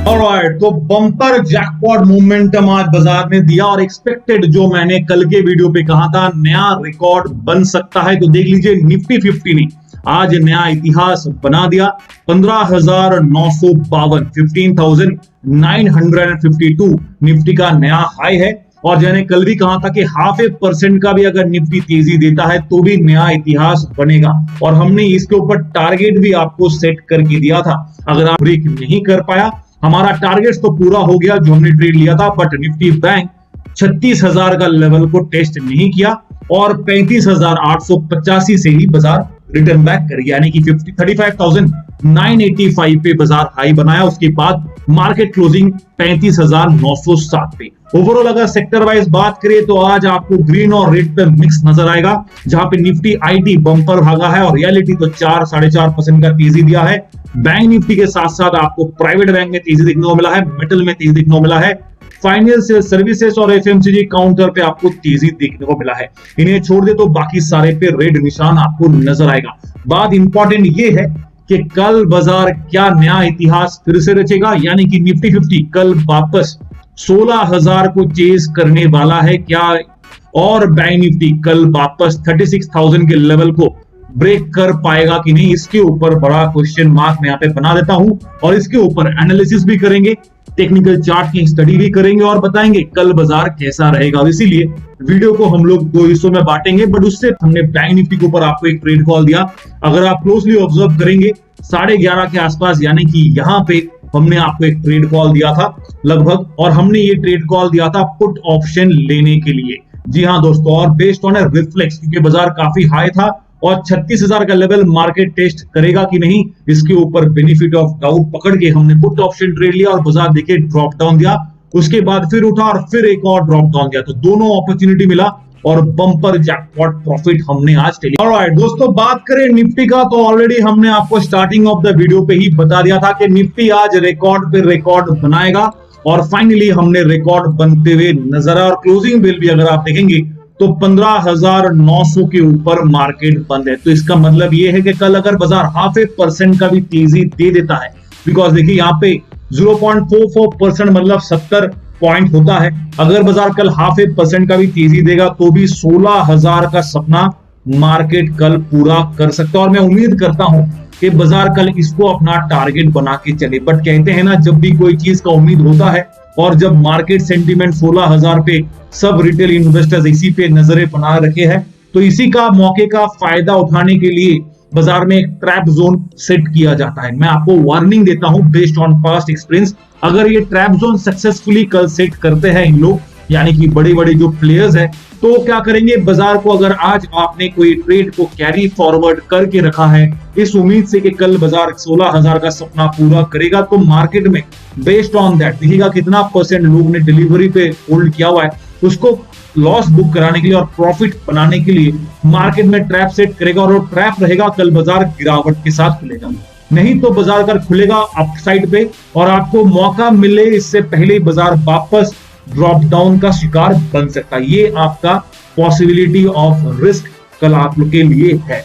Alright, तो bumper jackpot momentum आज बाजार ने दिया और एक्सपेक्टेड जो मैंने कल के वीडियो पे कहा था नया रिकॉर्ड बन सकता है, तो देख लीजिए निफ्टी 50 ने आज नया इतिहास बना दिया। 15,952 15,952 निफ्टी का नया हाई है। और मैंने कल भी कहा था कि 0.5% का भी अगर निफ्टी तेजी देता है तो भी नया इतिहास बनेगा, और हमने इसके ऊपर टारगेट भी आपको सेट करके दिया था। अगर आप ब्रेक नहीं कर पाया, हमारा टारगेट तो पूरा हो गया जो हमने ट्रेड लिया था, बट निफ्टी बैंक 36,000 का लेवल को टेस्ट नहीं किया और 35,885 से ही बाजार रिटर्न बैक कर गया, यानी कि 35,985 पे बाजार हाई बनाया। उसके बाद मार्केट क्लोजिंग 35,907 पे। ओवरऑल अगर सेक्टर वाइज बात करें तो आज आपको ग्रीन और रेड पे मिक्स नजर आएगा, जहां पे निफ्टी आईटी बम्पर भागा है और रियलिटी तो 4-4.5% का तेजी दिया है। बैंक निफ्टी के साथ साथ आपको प्राइवेट बैंक में तेजी देखने को मिला है, मेटल में तेजी देखने को मिला है, फाइनेंशियल सर्विसेज और एफएमसीजी काउंटर पे आपको तेजी देखने को मिला है। इन्हें छोड़ दे तो बाकी सारे पे रेड निशान आपको नजर आएगा। बात इंपॉर्टेंट ये है कि कल बाजार क्या नया इतिहास फिर से रचेगा, यानी कि निफ्टी 50 कल वापस 16,000 को चेज करने वाला है क्या, और बैंक निफ्टी कल वापस 36,000 के लेवल को ब्रेक कर पाएगा कि नहीं, इसके ऊपर बड़ा क्वेश्चन मार्क मैं यहाँ पे बना देता हूं। और इसके ऊपर एनालिसिस भी करेंगे, टेक्निकल चार्ट की स्टडी भी करेंगे और बताएंगे कल बाजार कैसा रहेगा। और इसीलिए वीडियो को हम लोग दो हिस्सों में बांटेंगे, बट उससे हमने बैंक निफ्टी के ऊपर आपको एक ट्रेड कॉल दिया। अगर आप क्लोजली ऑब्जर्व करेंगे 11:30 के आसपास, यानी कि यहाँ पे हमने आपको एक ट्रेड कॉल दिया था लगभग, और हमने ये ट्रेड कॉल दिया था पुट ऑप्शन लेने के लिए। जी हाँ दोस्तों, और बेस्ड ऑन रिफ्लेक्स, क्योंकि बाजार काफी हाई था और 36,000 का लेवल मार्केट टेस्ट करेगा कि नहीं, इसके ऊपर बेनिफिट ऑफ डाउट पकड़ के हमने पुट ऑप्शन ट्रेड लिया और बाजार देखिए ड्रॉप डाउन दिया, उसके बाद फिर उठा और फिर एक और ड्रॉप डाउन दिया, तो दोनों अपॉर्चुनिटी मिला और बम्पर जैकपॉट प्रॉफिट हमने आज टेली। ऑलराइट दोस्तों, बात करें निफ्टी का तो ऑलरेडी हमने आपको स्टार्टिंग ऑफ द वीडियो पे ही बता दिया था कि निफ्टी आज रिकॉर्ड पे रिकॉर्ड बनाएगा, और फाइनली हमने रिकॉर्ड बनते हुए नजर आया। और क्लोजिंग बिल भी अगर आप देखेंगे तो 15,900 के ऊपर मार्केट बंद है। तो इसका मतलब ये है कि कल अगर बाजार 0.5% का भी तेजी दे देता है, बिकॉज देखिए यहाँ पे 0.44% मतलब 70 पॉइंट होता है, अगर बाजार कल 0.5% का भी तेजी देगा तो भी 16,000 का सपना मार्केट कल पूरा कर सकता है। और मैं उम्मीद करता हूं कि बाजार कल इसको अपना टारगेट बना के चले। बट कहते हैं ना, जब भी कोई चीज का उम्मीद होता है और जब मार्केट सेंटीमेंट 16,000 पे सब रिटेल इन्वेस्टर्स इसी पे नजरें बना रखे हैं, तो इसी का मौके का फायदा उठाने के लिए बाजार में एक ट्रैप जोन सेट किया जाता है। मैं आपको वार्निंग देता हूं बेस्ड ऑन पास्ट एक्सपीरियंस, अगर ये ट्रैप जोन सक्सेसफुली कल सेट करते हैं इन लोग, यानी कि बड़े बड़े जो प्लेयर्स हैं, तो क्या करेंगे बाजार को, अगर आज आपने कोई ट्रेड को कैरी फॉरवर्ड करके रखा है इस उम्मीद से कि कल बाजार 16,000 का सपना पूरा करेगा, तो मार्केट में बेस्ड ऑन दैट देखिएगा कितना परसेंट लोग ने डिलीवरी पे होल्ड किया हुआ है, उसको लॉस बुक कराने के लिए और प्रॉफिट बनाने के लिए मार्केट में ट्रैप सेट करेगा, और वो ट्रैप रहेगा कल बाजार गिरावट के साथ खुलेगा। नहीं तो बाजार कल खुलेगा अपसाइड पे और आपको मौका मिले इससे पहले बाजार वापस ड्रॉप डाउन का शिकार बन सकता है। ये आपका पॉसिबिलिटी ऑफ रिस्क कल आप लोग के लिए है।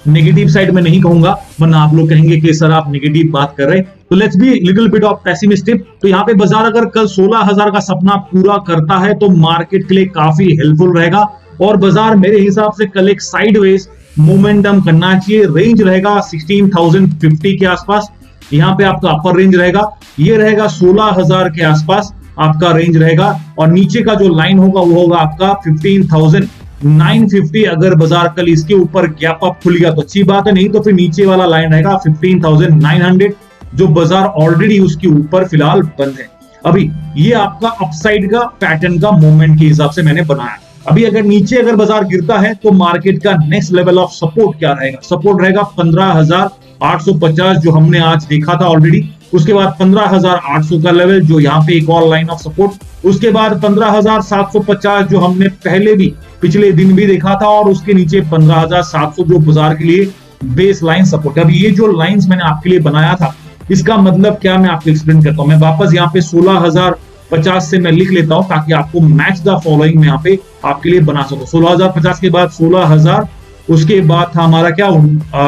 नेगेटिव साइड में नहीं कहूंगा, वरना आप लोग कहेंगे कि सर आप नेगेटिव बात कर रहे हैं, तो let's be little bit of pessimistic. तो यहाँ पे बाजार अगर कल 16,000 का सपना पूरा करता है तो मार्केट के लिए काफी हेल्पफुल रहेगा, और बाजार मेरे हिसाब से कल एक साइडवेज मोमेंटम करना चाहिए। रेंज रहेगा 16,050 के आसपास, यहाँ पे आपका अपर रेंज रहेगा, ये रहेगा 16,000 के आसपास आपका रेंज रहेगा, और नीचे का जो लाइन होगा वो होगा आपका 15,950। अगर बाजार कल इसके ऊपर गैप अप खुल गया तो अच्छी बात है, नहीं तो फिर नीचे वाला लाइन रहेगा 15,900, जो बाजार ऑलरेडी उसके ऊपर फिलहाल बंद है। अभी ये आपका अपसाइड का पैटर्न का मूवमेंट के हिसाब से मैंने बनाया। अभी अगर नीचे अगर बाजार गिरता है तो मार्केट का नेक्स्ट लेवल ऑफ सपोर्ट क्या रहेगा, सपोर्ट रहेगा 15,850 जो हमने आज देखा था ऑलरेडी, उसके बाद 15,800 का लेवल जो यहाँ पे एक और लाइन ऑफ सपोर्ट, उसके बाद 15,750 जो हमने पहले भी पिछले दिन भी देखा था, और उसके नीचे 15,700 जो बाजार के लिए बेस लाइन सपोर्ट। अब ये जो लाइंस मैंने आपके लिए बनाया था, इसका मतलब क्या मैं आपको एक्सप्लेन करता हूं। मैं वापस यहाँ पे 16,050 से मैं लिख लेता हूं ताकि आपको मैच द फॉलोइंग में यहाँ पे आपके लिए बना सकूं। 16,050 के बाद 16,000, उसके बाद था हमारा क्या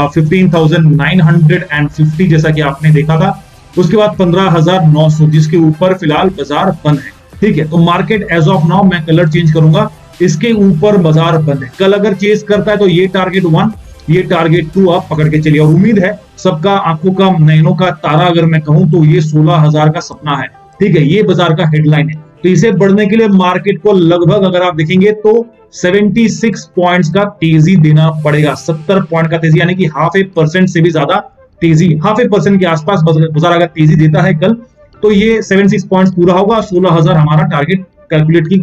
15,950 जैसा कि आपने देखा था, उसके बाद 15,900 जिसके ऊपर फिलहाल बाजार बंद है। ठीक है, तो मार्केट एज ऑफ नाउ मैं कलर चेंज करूंगा, इसके ऊपर बाजार बंद है। कल अगर चेज करता है तो ये टारगेट 1, ये टारगेट 2 आप पकड़ के चलिए, और उम्मीद है सबका आंखों का नैनों का तारा अगर मैं कहूं तो ये 16,000 का सपना है। ठीक है, ये बाजार का हेडलाइन है। तो इसे बढ़ने के लिए मार्केट को लगभग अगर आप देखेंगे तो 76 पॉइंट्स का तेजी देना पड़ेगा। 70 पॉइंट का तेजी, यानी कि 0.5% से भी ज्यादा तेजी, 0.5% के आसपास बाजार अगर तेजी देता है कल, तो ये 76 पॉइंट्स पूरा होगा। 16,000 हमारा टारगेट कैलकुलेट की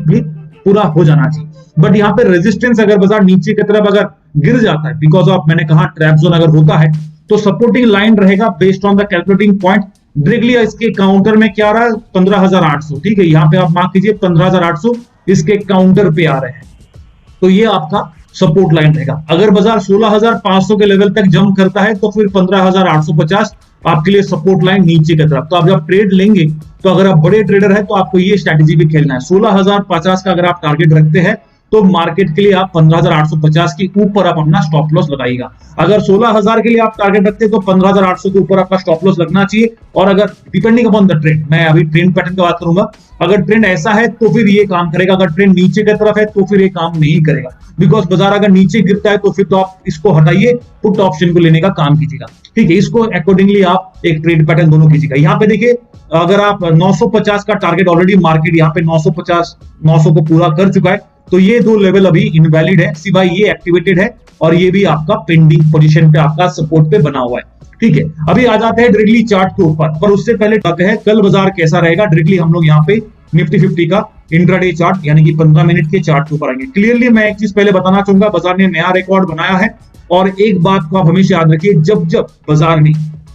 पूरा हो जाना चाहिए। बट यहाँ पे रेजिस्टेंस अगर बाजार नीचे की तरफ अगर गिर जाता है, बिकॉज ऑफ मैंने कहा ट्रैप जोन अगर होता है, तो सपोर्टिंग लाइन रहेगा based on the calculating point. Directly इसके काउंटर में क्या आ रहा है 15,800। ठीक है, यहाँ पे आप मार्क कीजिए 15,800 इसके काउंटर पे आ रहे हैं, तो ये आपका सपोर्ट लाइन रहेगा। अगर बाजार 16,500 के लेवल तक जंप करता है तो फिर 15,850 आपके लिए सपोर्ट लाइन नीचे की तरफ। तो आप जब ट्रेड लेंगे तो अगर आप बड़े ट्रेडर है तो आपको ये स्ट्रैटेजी भी खेलना है। 16,050 का अगर आप टारगेट रखते हैं तो मार्केट के लिए आप 15,850 के ऊपर आप अपना स्टॉप लॉस लगाइएगा। अगर 16,000 के लिए आप टारगेट रखते हैं तो 15,800 के ऊपर आपका स्टॉप लॉस लगना चाहिए। और अगर डिपेंडिंग अपॉन द ट्रेंड, मैं अभी ट्रेंड पैटर्न की बात करूंगा, अगर ट्रेंड ऐसा है तो फिर ये काम करेगा, अगर ट्रेंड नीचे की तरफ है तो फिर ये काम नहीं करेगा। बिकॉज बाजार अगर नीचे गिरता है तो फिर तो आप इसको हटाइए, पुट ऑप्शन को लेने का काम कीजिएगा। ठीक है, इसको अकॉर्डिंगली आप एक ट्रेड पैटर्न दोनों कीजिएगा। यहाँ पे देखिए अगर आप 950 का टारगेट, ऑलरेडी मार्केट यहाँ पे 900 को पूरा कर चुका है, तो ये दो लेवल अभी इनवैलिड है, सिवाय ये एक्टिवेटेड है और ये भी आपका पेंडिंग पोजीशन पे आपका सपोर्ट पे बना हुआ है। ठीक है, अभी आ जाते हैं डायरेक्टली चार्ट के ऊपर, पर उससे पहले बताते हैं कल बाजार कैसा रहेगा। डायरेक्टली हम लोग यहाँ पे निफ्टी 50 का इंट्राडे चार्ट यानी कि 15 मिनट के चार्ट के ऊपर आएंगे। क्लियरली मैं एक चीज पहले बताना चाहूंगा, बाजार ने नया रिकॉर्ड बनाया है। और एक बात को आप हमेशा याद रखिए, जब जब बाजार ने,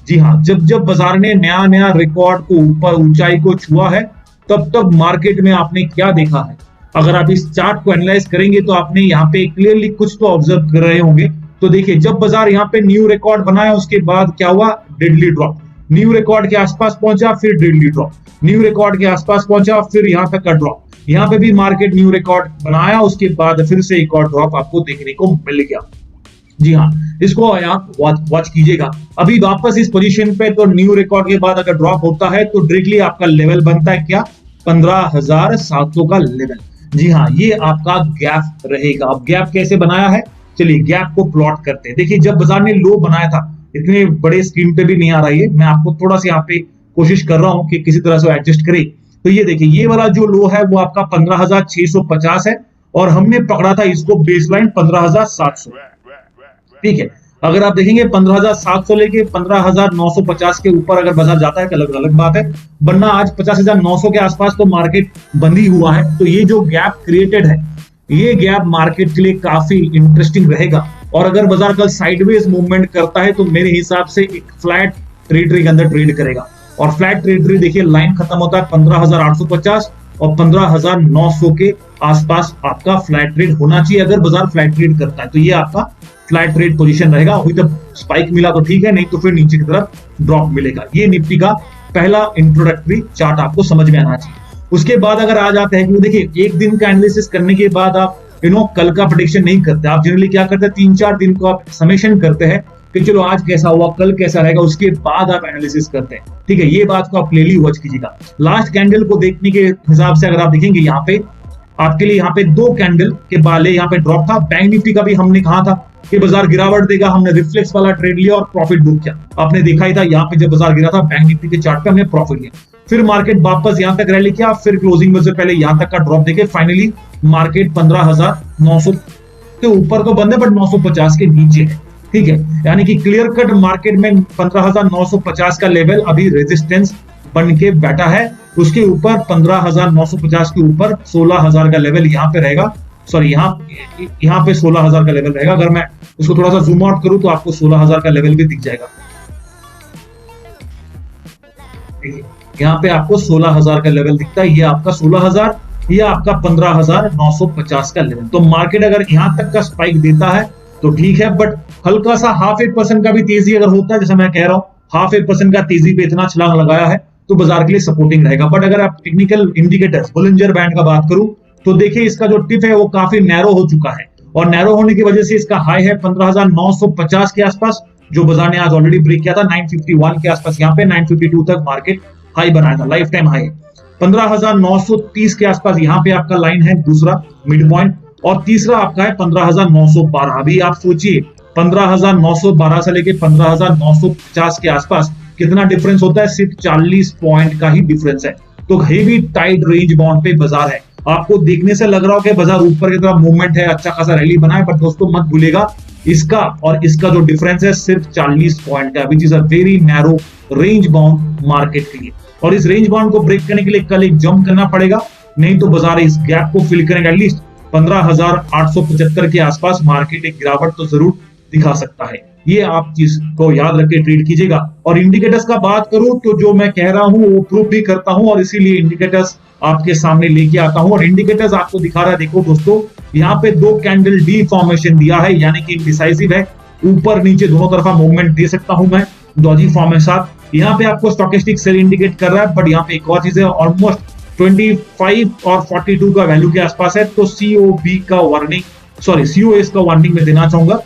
जी हाँ, जब जब बाजार ने नया रिकॉर्ड को ऊपर ऊंचाई को छुआ है, तब तब मार्केट में आपने क्या देखा है। अगर आप इस चार्ट को एनालाइज करेंगे तो आपने यहाँ पे क्लियरली कुछ तो ऑब्जर्व कर रहे होंगे। तो देखिए जब बाजार यहाँ पे न्यू रिकॉर्ड बनाया उसके बाद क्या हुआ, डेडली ड्रॉप। न्यू रिकॉर्ड के आसपास पहुंचा, फिर डेडली ड्रॉप, न्यू रिकॉर्ड के आसपास पहुंचा, फिर यहाँ तक का ड्रॉप। यहाँ पे भी मार्केट न्यू रिकॉर्ड बनाया, उसके बाद फिर से एक और ड्रॉप आपको देखने को मिल गया। जी हाँ, इसको आप वॉच कीजिएगा। अभी वापस इस पोजीशन पे, तो न्यू रिकॉर्ड के बाद अगर ड्रॉप होता है तो डायरेक्टली आपका लेवल बनता है क्या, 15,700 का लेवल। जी हाँ, ये आपका गैप रहेगा। अब गैप कैसे बनाया है, चलिए गैप को प्लॉट करते हैं। देखिए जब बाजार ने लो बनाया था, इतने बड़े स्क्रीन पे भी नहीं आ रहा है, मैं आपको थोड़ा सा यहाँ पे कोशिश कर रहा हूं कि किसी तरह से एडजस्ट करे। तो ये देखिए ये वाला जो लो है वो आपका 15,650 है, और हमने पकड़ा था इसको बेसलाइन 15,700। ठीक है, अगर आप देखेंगे 15,700 लेके 15,950 के ऊपर अगर बाजार जाता है तो अलग अलग बात है, वरना आज 50,900 के आसपास तो मार्केट बंद ही हुआ है। तो ये जो गैप क्रिएटेड है, ये गैप मार्केट के लिए काफी इंटरेस्टिंग रहेगा। और अगर बाजार कल साइडवेज मूवमेंट करता है तो मेरे हिसाब से एक फ्लैट टेरिटरी के अंदर ट्रेड करेगा। और फ्लैट टेरिटरी देखिए लाइन खत्म होता है 15,850 और 15,900 के आसपास आपका फ्लैट ट्रेड होना चाहिए। अगर बाजार फ्लैट ट्रेड करता है तो ये आपका फ्लैट ट्रेड पोजीशन रहेगा। अभी तक स्पाइक मिला तो ठीक है, नहीं तो फिर नीचे की तरफ ड्रॉप मिलेगा। ये निफ्टी का पहला इंट्रोडक्टरी चार्ट आपको समझ में आना चाहिए। उसके बाद अगर आ जाते हैं कि देखिए एक दिन का एनालिसिस करने के बाद आप कल का प्रेडिक्शन नहीं करते। आप जनरली क्या करते हैं, 3-4 दिन को आप समेशन करते हैं कि चलो आज कैसा हुआ, कल कैसा रहेगा, उसके बाद आप एनालिसिस करते हैं। ठीक है, ये बात को आप क्लियरली वॉच कीजिएगा। लास्ट कैंडल को देखने के हिसाब से अगर आप देखेंगे यहाँ पे आपके लिए यहाँ पे 2 कैंडल के बाले यहाँ पे ड्रॉप था। बैंक निफ्टी का भी हमने कहा था कि बाजार गिरावट देगा, हमने रिफ्लेक्स वाला ट्रेड लिया और प्रॉफिट बुक किया। आपने देखा ही था यहाँ पे जब बाजार गिरा था बैंक निफ्टी के चार्ट पे हमने प्रॉफिट लिया। फिर मार्केट वापस यहाँ तक रैली किया, फिर क्लोजिंग में से पहले यहाँ तक का ड्रॉप देके फाइनली मार्केट 15,900 के ऊपर तो बंद है बट 950 के नीचे है। ठीक है, यानी कि क्लियर कट मार्केट में 15,950 का लेवल अभी रेजिस्टेंस बन के बैठा है। उसके ऊपर 15,950 के ऊपर 16,000 का लेवल यहाँ पे रहेगा। सॉरी, यहाँ पे 16,000 का लेवल रहेगा। अगर मैं इसको थोड़ा सा जूम आउट करूं तो आपको 16,000 का लेवल भी दिख जाएगा। देखिए यहाँ पे आपको 16,000 का लेवल दिखता है, ये आपका 16,000, ये आपका 15,950 का लेवल। तो मार्केट अगर यहाँ तक का स्पाइक देता है तो ठीक है, बट हल्का सा 0.5% का भी तेजी अगर होता है, जैसे मैं कह रहा हूँ 0.5% का तेजी पे इतना छलांग लगाया है तो बाजार के लिए सपोर्टिंग रहेगा। बट अगर आप टेक्निकल इंडिकेटर्स बोलिंजर बैंड का बात करूं तो देखिए इसका जो टिप है वो काफी नैरो हो चुका है, और नैरो होने की वजह से इसका हाई है 15,950 के आसपास, जो बाजार ने आज ऑलरेडी ब्रेक किया था 951 के आसपास। यहाँ पे 952 तक मार्केट हाई बनाया था, लाइफ टाइम हाई। 15,930 के आसपास यहाँ पे आपका लाइन है दूसरा मिड पॉइंट, और तीसरा आपका है 15,912। अभी आप सोचिए 15,912 से लेके 15,950 के आसपास कितना डिफरेंस होता है, सिर्फ 40 पॉइंट का ही डिफरेंस है। तो हेवी टाइट रेंज बाउंड पे बाजार है। आपको देखने से लग रहा हो कि बाजार ऊपर की तरफ मूवमेंट है, अच्छा खासा रैली बनाए, पर दोस्तों मत भूलेगा इसका और इसका जो डिफरेंस है सिर्फ 40 पॉइंट का, which is a very narrow range bound market के लिए। और इस रेंज बाउंड को ब्रेक करने के लिए कल एक जंप करना पड़ेगा, नहीं तो बाजार इस गैप को फिल करेगा। एटलीस्ट 15,875 के आसपास मार्केट एक गिरावट तो जरूर दिखा सकता है। ये आप चीज को याद रख के ट्रेड कीजिएगा। और इंडिकेटर्स का बात करूं तो जो मैं कह रहा हूं वो प्रूव भी करता हूं, और इसीलिए इंडिकेटर्स आपके सामने लेके आता हूं। और इंडिकेटर्स आपको दिखा रहा है, देखो दोस्तों यहाँ पे 2 कैंडल डी फॉर्मेशन दिया है, यानी कि डिसाइसिव है, ऊपर नीचे दोनों तरफा मूवमेंट दे सकता हूं मैं डॉजी फॉर्म के साथ। यहाँ पे आपको स्टोकेस्टिक सेल इंडिकेट कर रहा है, बट यहाँ पे एक और चीज है, ऑलमोस्ट 25 और 42 का वैल्यू के आसपास है, तो सीओबी का वार्निंग, सॉरी सीओएस का वार्निंग मैं देना चाहूंगा।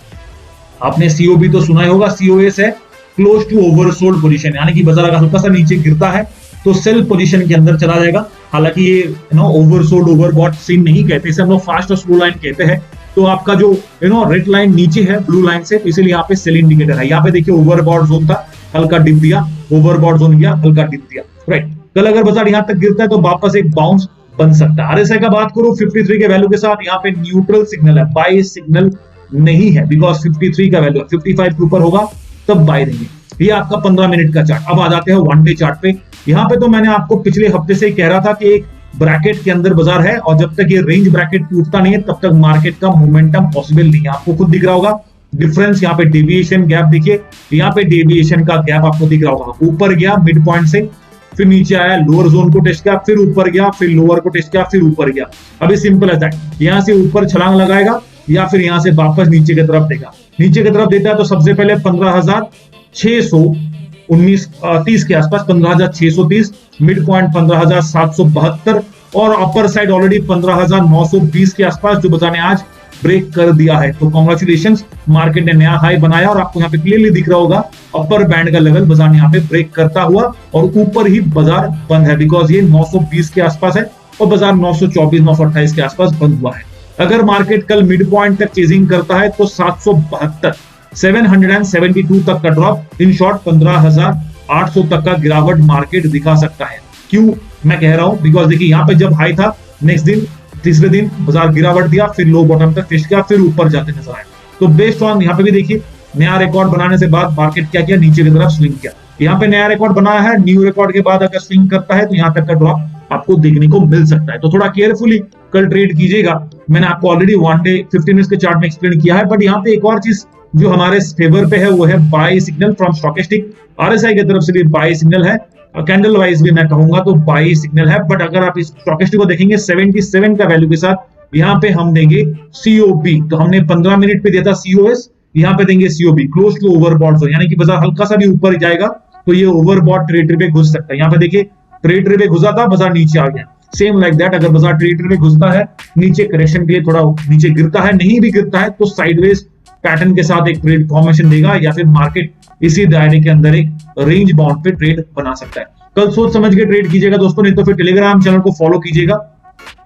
आपने सीओबी तो सुना ही होगा, सीओएस है क्लोज टू ओवरसोल्ड पोजीशन, यानी कि बाजार अगर हल्का सा नीचे गिरता है तो सेल पोजीशन के अंदर चला जाएगा। हालांकि ये ओवरसोल्ड ओवरबॉट सीन नहीं कहते, इसे हम लोग फास्ट और स्लो लाइन कहते हैं। तो आपका जो रेड लाइन नीचे है ब्लू लाइन से, तो इसीलिए यहाँ पे सेल इंडिकेटर है। यहाँ पे देखिए ओवरबॉट जोन था, हल्का डिप दिया, ओवरबॉट जोन गया, हल्का डिप दिया, राइट। कल अगर बाजार यहाँ तक गिरता है तो वापस एक बाउंस बन सकता है। आरएसआई का बात करूं 53 के वैल्यू के साथ, यहाँ पे न्यूट्रल सिग्नल है, बाय सिग्नल नहीं है, बिकॉज 53 का वैल्यू 55 के ऊपर होगा तब बाय देंगे। ये आपका 15 मिनट का चार्ट। अब आ जाते हैं 1 डे चार्ट पे। यहाँ पे तो मैंने आपको पिछले हफ्ते से ही कह रहा था कि एक ब्रैकेट के अंदर बाजार है, और जब तक ये रेंज ब्रैकेट टूटता नहीं है तब तक मार्केट का मोमेंटम पॉसिबल नहीं है। आपको खुद दिख रहा होगा डिफरेंस, यहाँ पे डेविएशन गैप देखिए, यहाँ पे डेविएशन का गैप आपको दिख रहा होगा। ऊपर गया मिड पॉइंट से, फिर नीचे आया, लोअर जोन को टेस्ट किया, फिर ऊपर गया, फिर लोअर को टेस्ट किया, फिर ऊपर गया। अभी सिंपल है, यहाँ से ऊपर छलांग लगाएगा या फिर यहाँ से वापस नीचे की तरफ देगा। नीचे की तरफ देता है तो सबसे पहले 15,630 के आसपास, 15,630, मिड पॉइंट 15,772, और अपर साइड ऑलरेडी 15,920 के आसपास, जो बाजार ने आज ब्रेक कर दिया है। तो कांग्रेचुलेशंस, मार्केट ने नया हाई बनाया, और आपको यहाँ पे क्लियरली दिख रहा होगा अपर बैंड का लेवल बाजार ने यहाँ पे ब्रेक करता हुआ, और ऊपर ही बाजार बंद है, बिकॉज ये 920 के आसपास है और बाजार 924 928 के आसपास बंद हुआ है। अगर मार्केट कल मिड पॉइंट तक चेजिंग करता है तो 772 तक का ड्रॉप, इन शॉर्ट 15,800 तक का गिरावट मार्केट दिखा सकता है। क्यों मैं कह रहा हूं, बिकॉज देखिए यहाँ पे जब हाई था, नेक्स्ट दिन तीसरे दिन बाजार गिरावट दिया, फिर लो बॉटम तक टेस्ट किया, फिर ऊपर जाते नजर आए। तो बेस्ड ऑन यहाँ पे भी देखिए नया रिकॉर्ड बनाने से बाद मार्केट क्या किया, नीचे की तरफ स्विंग किया। यहाँ पे नया रिकॉर्ड बनाया है, न्यू रिकॉर्ड के बाद अगर स्विंग करता है तो यहाँ तक का ड्रॉप आपको देखने को मिल सकता है। तो थोड़ा केयरफुली कल ट्रेड कीजिएगा। मैंने आपको ऑलरेडी 1 डे 15 मिनट्स के चार्ट में एक्सप्लेन किया है, बट यहाँ पे एक और चीज जो हमारे फेवर पे है वो है buy signal from stochastic. RSI की तरफ से भी बाय सिग्नल है, कैंडल वाइज भी मैं कहूंगा तो बाय सिग्नल है। बट अगर आप इस स्टोकेस्टिक को देखेंगे 77 का वैल्यू के साथ, यहाँ पे हम देंगे सीओबी। तो हमने 15 मिनट पे दिया था सीओएस, यहाँ पे देंगे COB close to overbought zone, यानी कि बाजार हल्का सा भी ऊपर जाएगा तो ये ओवरबॉट टेरिटरी पे घुस सकता है। यहाँ पे देखिए टेरिटरी पे घुसा था, बाजार नीचे आ गया। सेम लाइक दैट, अगर बाजार टेरिटरी में घुसता है, नीचे करेक्शन के लिए थोड़ा नीचे गिरता है, नहीं भी गिरता है तो साइडवेज पैटर्न के साथ एक ट्रेड फॉर्मेशन देगा, या फिर मार्केट इसी दायरे के अंदर एक रेंज बाउंड पे ट्रेड बना सकता है। कल सोच समझ के ट्रेड कीजिएगा दोस्तों, नहीं तो फिर टेलीग्राम चैनल को फॉलो कीजिएगा,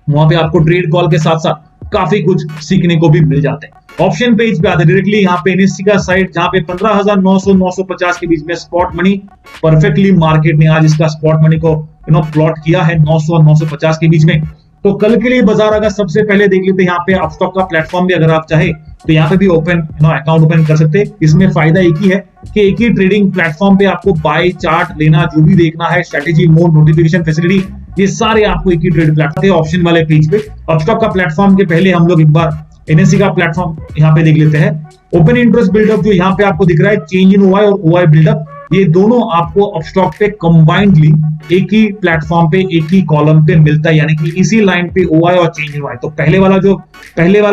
वहां पे आपको ट्रेड कॉल के साथ साथ काफी कुछ सीखने को भी मिल जाते हैं। ऑप्शन पेज पे आते डायरेक्टली यहाँ पे एनएससी का साइड, जहां पे 15,900 950 के बीच में स्पॉट मनी परफेक्टली मार्केट ने आज इसका स्पॉट मनी को प्लॉट किया है 900 और 950 के बीच में। तो कल के लिए बाजार अगर सबसे पहले देख लेते हैं यहाँ पे अपस्टॉक का प्लेटफॉर्म भी, अगर आप चाहे तो यहाँ पे भी ओपन अकाउंट ओपन कर सकते हैं। इसमें फायदा एक ही है कि एक ही ट्रेडिंग प्लेटफॉर्म पे आपको बाय चार्ट लेना, जो भी देखना है, स्ट्रेटेजी मोड, नोटिफिकेशन फैसिलिटी, ये सारे आपको एक ही ट्रेड प्लेटफॉर्म ऑप्शन वाले पेज पे। अपस्टॉक का प्लेटफॉर्म के पहले हम लोग एक बार एनएससी का प्लेटफॉर्म यहाँ पे देख लेते हैं। ओपन इंटरेस्ट बिल्डअप जो यहाँ पे आपको दिख रहा है, चेंज इन ओआई और ओआई बिल्डअप, ये दोनों आपको अपस्टॉक पे कंबाइंडली एक ही प्लेटफॉर्म पे एक ही कॉलम पे मिलता है, यानी कि इसी लाइन पे ओआई और चेंज इन ओआई। तो पहले वाला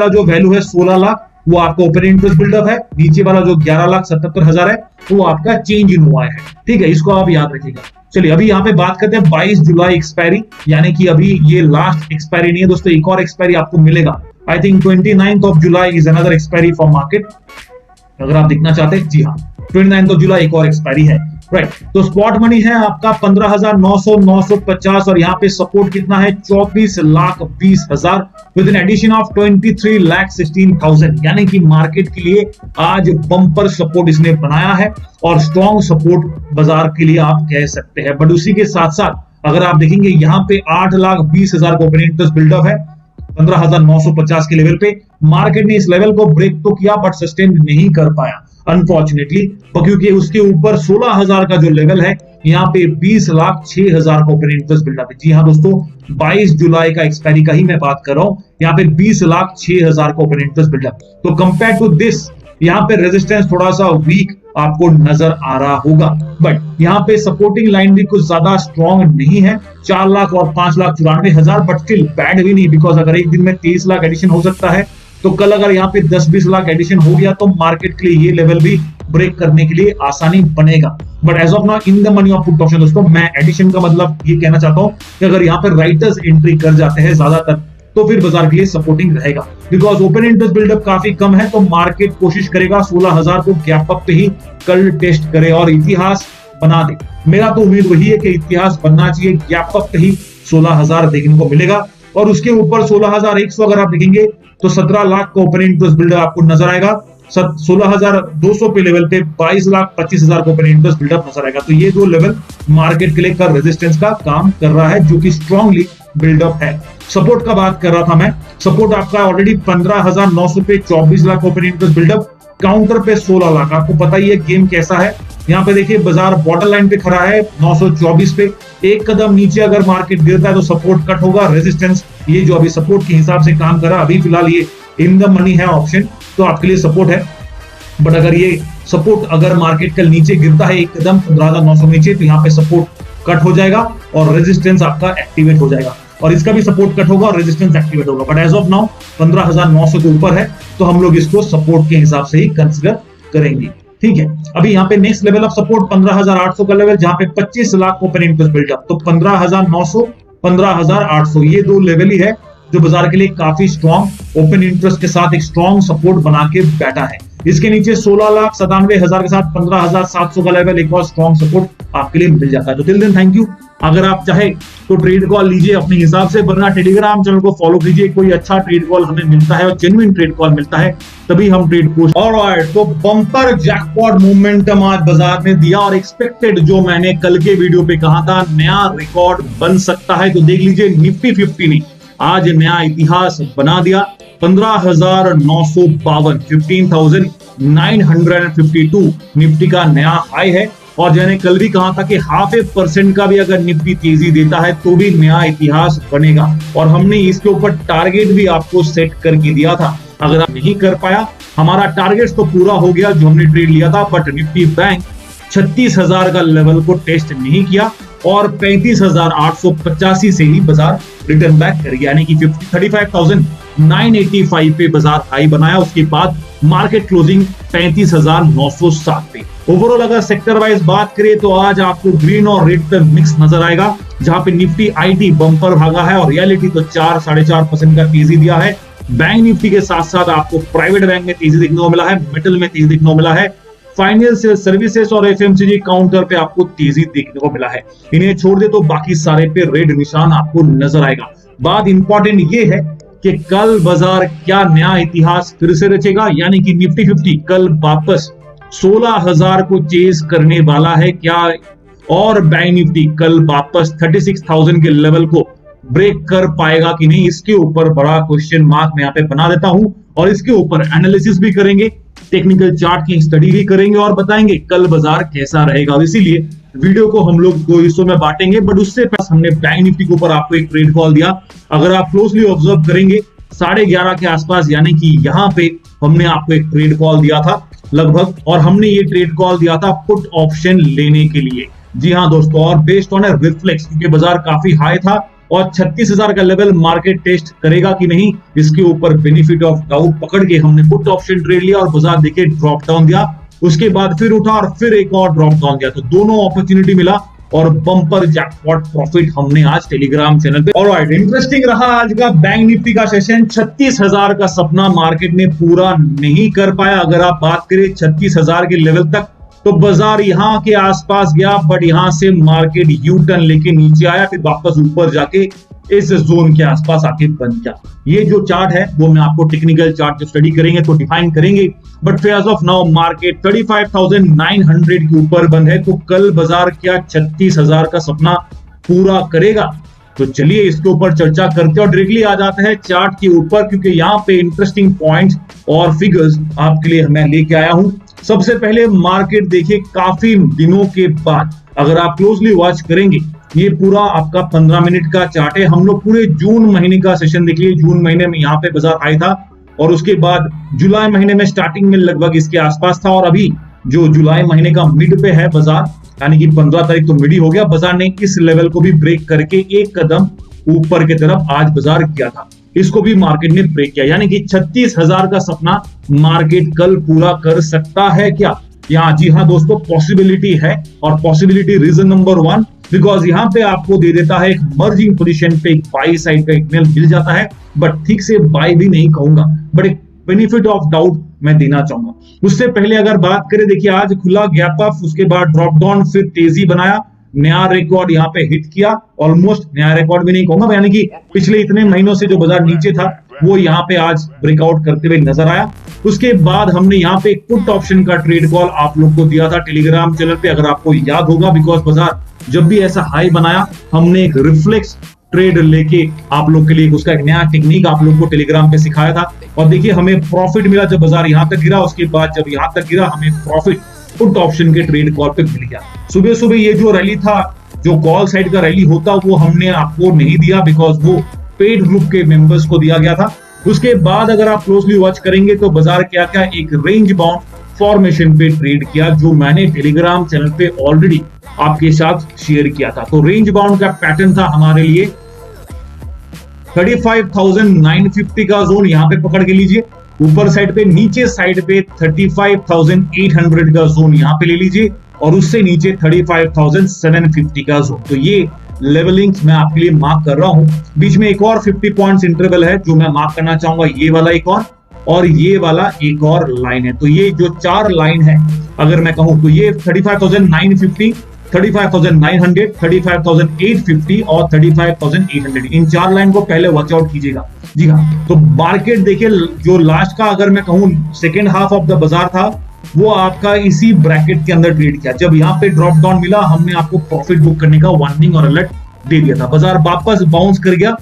जो वैल्यू है 16 लाख वो आपका ओपन इंटरेस्ट बिल्डअप है, नीचे वाला जो 11,77,000 है वो आपका चेंज इन ओआई है। ठीक है, इसको आप याद रखिएगा। चलिए अभी यहाँ पे बात करते हैं 22 जुलाई एक्सपायरी, यानी कि अभी ये लास्ट एक्सपायरी नहीं है दोस्तों, एक और एक्सपायरी आपको मिलेगा। I think 29th of July is another expiry for market, अगर आप देखना चाहते हैं। जी हाँ, 29th ऑफ जुलाई एक और एक्सपायरी है, राइट। तो स्पॉट मनी है आपका 15,900, 950 और यहाँ पे सपोर्ट कितना है 24,20,000 विद एन एडिशन ऑफ 23,16,000, यानी कि मार्केट के लिए आज बम्पर सपोर्ट इसने बनाया है और स्ट्रॉन्ग सपोर्ट बाजार के लिए आप कह सकते हैं। बट उसी के साथ साथ अगर आप देखेंगे यहाँ पे 8,20,000 का ओपन इंटरेस्ट बिल्डअप है 15,950 के लेवल पे। मार्केट ने इस लेवल को ब्रेक तो किया बट सस्टेन नहीं कर पाया अनफॉर्चुनेटली, क्योंकि उसके ऊपर 16,000 का जो लेवल है यहाँ पे 20,06,000 का ओपन इंटरेस्ट बिल्डअप है। जी हाँ दोस्तों, 22 जुलाई का एक्सपायरी का ही मैं बात कर रहा हूं, यहाँ पे 20,06,000 का ओपन इंटरेस्ट बिल्डअप। तो कंपेयर टू दिस यहाँ पे रेजिस्टेंस थोड़ा सा वीक आपको नजर आ रहा होगा, बट यहाँ पे सपोर्टिंग लाइन भी कुछ ज्यादा स्ट्रॉन्ग नहीं है। 4 लाख और 5,94,000, बट स्टिल बैड भी नहीं, बिकॉज अगर एक दिन में 23 लाख एडिशन हो सकता है तो कल अगर यहाँ पे 10-20 लाख एडिशन हो गया तो मार्केट के लिए ये लेवल भी ब्रेक करने के लिए आसानी बनेगा। But as of now in the money of put option दोस्तों, मैं एडिशन का मतलब ये कहना चाहता हूं कि अगर यहाँ पे राइटर्स एंट्री कर जाते हैं ज्यादातर तो फिर बाजार के लिए सपोर्टिंग रहेगा, बिकॉज ओपन इंटरेस्ट बिल्डअप काफी कम है। तो मार्केट कोशिश करेगा 16,000 को गैप अप पे ही कल टेस्ट करे और इतिहास बना दे। मेरा तो उम्मीद वही है कि इतिहास बनना चाहिए, गैप अप पे ही 16,000 देखने को मिलेगा और उसके ऊपर 16,100 अगर आप देखेंगे तो 17 लाख का ओपन इंटरेस्ट बिल्डअप आपको नजर आएगा। 16,200 पे लेवल पे 22,25,000 का ओपन इंटरेस्ट बिल्डअप नजर आएगा। तो ये दो लेवल मार्केट के लिए कर रेजिस्टेंस का काम कर रहा है, जो कि स्ट्रांगली बिल्डअप है। सपोर्ट का बात कर रहा था मैं, सपोर्ट आपका ऑलरेडी 15,900 पे 24 lakh open interest buildup, counter पे 16 लाख। आपको पता ही है गेम कैसा है। यहाँ पे देखिए बाजार बॉर्डर लाइन पे खड़ा है 924 पे, एक कदम नीचे अगर मार्केट गिरता है तो सपोर्ट कट होगा। रेजिस्टेंस ये जो अभी सपोर्ट के हिसाब से काम कर रहा है, अभी फिलहाल ये इन द मनी है ऑप्शन, तो आपके लिए सपोर्ट है। बट अगर ये सपोर्ट अगर मार्केट कल नीचे गिरता है एक कदम 15,900 नीचे, तो यहाँ पे सपोर्ट कट हो जाएगा और रेजिस्टेंस आपका एक्टिवेट हो जाएगा और इसका भी सपोर्ट कट होगा और रेजिस्टेंस एक्टिवेट होगा। बट एज ऑफ नाउ 15,900 के ऊपर है तो हम लोग इसको सपोर्ट के हिसाब से ही कंसिडर करेंगे। ठीक है, अभी यहाँ पे नेक्स्ट लेवल ऑफ सपोर्ट 15,800 का लेवल, जहां पे 25 लाख ओपन इंटरेस्ट बिल्डअप। तो 15,900, 15,800 ये दो लेवल ही है जो बाजार के लिए काफी स्ट्रॉन्ग ओपन इंटरेस्ट के साथ एक स्ट्रॉन्ग सपोर्ट बना के बैठा है। इसके नीचे 16,97,000 के साथ 15,700 का लेवल एक और स्ट्रॉन्ग सपोर्ट आपके लिए मिल जाता है। तो टिल देन थैंक यू। अगर आप चाहे तो ट्रेड कॉल लीजिए अपने हिसाब से, वरना टेलीग्राम चैनल को फॉलो कीजिए। कोई अच्छा ट्रेड कॉल हमें मिलता है और जेन्युइन ट्रेड कॉल मिलता है तभी हम ट्रेड को। ऑलराइट, तो बम्पर जैकपॉट मोमेंटम आज बाजार ने दिया और एक्सपेक्टेड जो मैंने कल के वीडियो पे कहा था नया रिकॉर्ड बन सकता है, तो देख लीजिए निफ्टी 50 ने आज नया इतिहास बना दिया। 15,952 15,952 निफ्टी का नया हाई है। और मैंने कल भी कहा था कि 0.5% का भी अगर निफ्टी तेजी देता है तो भी नया इतिहास बनेगा और हमने इसके ऊपर टारगेट भी आपको सेट करके दिया था। अगर आप नहीं कर पाया, हमारा टारगेट तो पूरा हो गया जो हमने ट्रेड लिया था, बट निफ्टी बैंक 36,000 का लेवल को टेस्ट नहीं किया और 35,885 से ही बाजार रिटर्न बैक कर गया, यानी कि 35,985 पे बाजार हाई बनाया। उसके बाद मार्केट क्लोजिंग 35,907 पे। ओवरऑल अगर सेक्टर वाइज बात करें तो आज आपको ग्रीन और रेड पे मिक्स नजर आएगा, जहां पे निफ्टी आईटी बम्पर भागा है और रियलिटी तो 4-4.5% का तेजी दिया है। बैंक निफ्टी के साथ साथ आपको प्राइवेट बैंक में तेजी देखने को मिला है, मेटल में तेजी देखने को मिला है, फाइनेंशियल सर्विसेज और एफएमसीजी काउंटर पे आपको तेजी देखने को मिला है। इन्हें छोड़ दे तो बाकी सारे पे रेड निशान आपको नजर आएगा। बात इंपॉर्टेंट ये है कि कल बाजार क्या नया इतिहास फिर से रचेगा, यानी कि निफ्टी 50 कल वापस 16,000 को चेज करने वाला है क्या, और बैंक निफ्टी कल वापस 36,000 के लेवल को ब्रेक कर पाएगा कि नहीं, इसके ऊपर बड़ा क्वेश्चन मार्क मैं यहाँ पे बना देता हूं और इसके ऊपर एनालिसिस भी करेंगे, टेक्निकल चार्ट की स्टडी भी करेंगे और बताएंगे कल बाजार कैसा रहेगा। और इसीलिए वीडियो को हम लोग दो हिस्सों में बांटेंगे, बट उससे पहले हमने बैंक निफ्टी के ऊपर आपको एक ट्रेड कॉल दिया। अगर आप क्लोजली ऑब्जर्व करेंगे 11:30 के आसपास, यानी कि यहाँ पे हमने आपको एक ट्रेड कॉल दिया था लगभग, और हमने ये ट्रेड कॉल दिया था पुट ऑप्शन लेने के लिए। जी हाँ दोस्तों, और बेस्ड ऑन ए रिफ्लेक्स, क्योंकि बाजार काफी हाई था और 36,000 का लेवल मार्केट टेस्ट करेगा कि नहीं, इसके ऊपर बेनिफिट ऑफ डाउट पकड़ के हमने पुट ऑप्शन ट्रेड लिया और बाजार देखिए ड्रॉप डाउन दिया, उसके बाद फिर उठा और फिर एक और ड्रॉप डाउन दिया। तो दोनों अपॉर्चुनिटी मिला और बम्पर जैकपॉट प्रॉफिट हमने आज टेलीग्राम चैनल पे। ऑलराइट, इंटरेस्टिंग रहा आज का बैंक निफ्टी का सेशन। 36,000 का सपना मार्केट ने पूरा नहीं कर पाया। अगर आप बात करें 36,000 के लेवल तक, तो बाजार यहां के आसपास गया, बट यहां से मार्केट यू टर्न लेके नीचे आया, फिर वापस ऊपर जाके इस जोन के आसपास आके बंद किया। ये जो चार्ट है वो मैं आपको टेक्निकल चार्ट जो स्टडी करेंगे तो डिफाइन करेंगे, but as of now market 35,900 के ऊपर बंद है। तो कल बाजार क्या 36,000 का सपना पूरा करेगा? तो चलिए इसके ऊपर चर्चा करते हैं और डायरेक्टली आ जाते हैं चार्ट के ऊपर, क्योंकि यहाँ पे इंटरेस्टिंग पॉइंट्स और फिगर्स आपके लिए मैं लेके आया हूं। सबसे पहले मार्केट देखिए काफी दिनों के बाद, अगर आप क्लोजली वॉच करेंगे, ये पूरा आपका 15 मिनट का चार्ट है। हम लोग पूरे जून महीने का सेशन देख लिए। जून महीने में यहाँ पे बाजार हाई था और उसके बाद जुलाई महीने में स्टार्टिंग में लगभग इसके आसपास था, और अभी जो जुलाई महीने का मिड पे है बाजार, यानी कि 15 तारीख तो मिड ही हो गया, बाजार ने इस लेवल को भी ब्रेक करके एक कदम ऊपर की तरफ आज बाजार किया था। इसको भी मार्केट ने ब्रेक किया, यानी कि 36,000 का सपना मार्केट कल पूरा कर सकता है क्या? जी हाँ दोस्तों, पॉसिबिलिटी है, और पॉसिबिलिटी रीजन नंबर 1, बिकॉज यहाँ पे आपको दे देता है एक मर्जिंग पोजीशन पे एक बाई साइड का एक मिल जाता है, बट ठीक से बाई भी नहीं कहूंगा, बट एक बेनिफिट ऑफ डाउट मैं देना चाहूंगा। उससे पहले अगर बात करें, देखिए आज खुला गैप अप, उसके बाद ड्रॉप डाउन, फिर तेजी बनाया, नया रिकॉर्ड यहाँ पे हिट किया, ऑलमोस्ट नया रिकॉर्ड भी नहीं कहूंगा, यानी कि पिछले इतने महीनों से जो बाजार नीचे था वो यहाँ पे आज ब्रेकआउट करते हुए नजर आया। उसके बाद हमने यहाँ पे पुट ऑप्शन का ट्रेड कॉल आप लोग को दिया था टेलीग्राम चैनल पे, अगर आपको याद होगा, बिकॉज बाजार जब भी ऐसा हाई बनाया हमने एक रिफ्लेक्स ट्रेड लेके आप लोग के लिए उसका एक नया टेक्निक आप लोग को टेलीग्राम पे सिखाया था, और देखिए हमें प्रॉफिट मिला जब बाजार यहां तक गिरा। उसके बाद जब यहां तक गिरा हमें प्रॉफिट पुट ऑप्शन के ट्रेड कॉल पे मिल गया। सुबह सुबह ये जो रैली था, जो कॉल साइड का रैली होता, वो हमने आपको नहीं दिया, बिकॉज वो पेड ग्रुप के मेंबर्स को दिया गया था। उसके बाद अगर आप क्लोजली वॉच करेंगे तो बाजार क्या क्या एक रेंज बाउंड फॉर्मेशन पे ट्रेड किया, जो मैंने टेलीग्राम चैनल पे ऑलरेडी आपके साथ शेयर किया था। तो रेंज बाउंड का पैटर्न था हमारे लिए 35,950 का जोन यहाँ पे पकड़ के लीजिए, ऊपर साइड पे, नीचे साइड पे 35,800 का जोन यहाँ पे ले लीजिए, और उससे नीचे 35,750 का जोन। तो ये लेवलिंग्स मैं आपके लिए मार्क कर रहा हूं। बीच में एक और 50 पॉइंट्स इंटरवल है जो मैं मार्क करना चाहूंगा, ये वाला एक और ये वाला एक और लाइन है। तो ये जो 4 लाइन है अगर मैं कहूं तो ये 35,950, 35,900, 35,850 और 35,800, इन 4 लाइन को पहले वॉच आउट कीजिएगा। जी हाँ, तो मार्केट देखिए जो लास्ट का अगर मैं कहूं सेकेंड हाफ ऑफ द बाजार था, वो आपका इसी ब्रैकेट के अंदर ट्रेड किया। जब यहाँ पे ड्रॉप डाउन मिला हमने आपको प्रॉफिट बुक करने का वार्निंग और अलर्ट दे दिया था। बाजार वापस बाउंस कर गया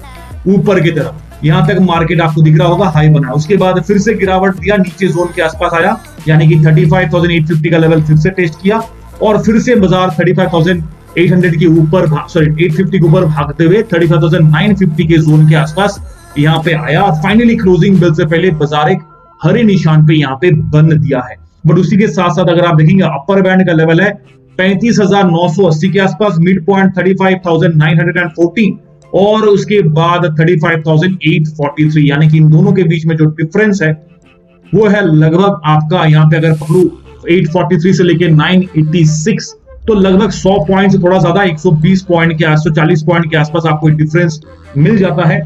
ऊपर की तरफ, यहाँ तक मार्केट आपको दिख रहा होगा हाई बना, उसके बाद फिर से गिरावट दिया, नीचे जोन के आसपास आया, यानी कि 35,850 का लेवल फिर से टेस्ट किया, और फिर से बाजार 35,800 के ऊपर 850 के ऊपर भागते हुए 35,950 के जोन के आसपास यहाँ पे आया। फाइनली क्लोजिंग बेल से पहले बाजार एक हरे निशान पे यहाँ पे बंद दिया है। बट उसी के साथ साथ अगर आप देखेंगे अपर बैंड का लेवल है 35,980 के आसपास, मिड पॉइंट 35,914 और उसके बाद 35,843, यानी कि इन दोनों के बीच में जो डिफरेंस है वो है लगभग आपका यहाँ पे अगर पकड़ू 843 से लेके 986, तो लगभग 100 पॉइंट से थोड़ा ज्यादा 120 पॉइंट के आसपास, 140 पॉइंट के आसपास आपको डिफरेंस मिल जाता है।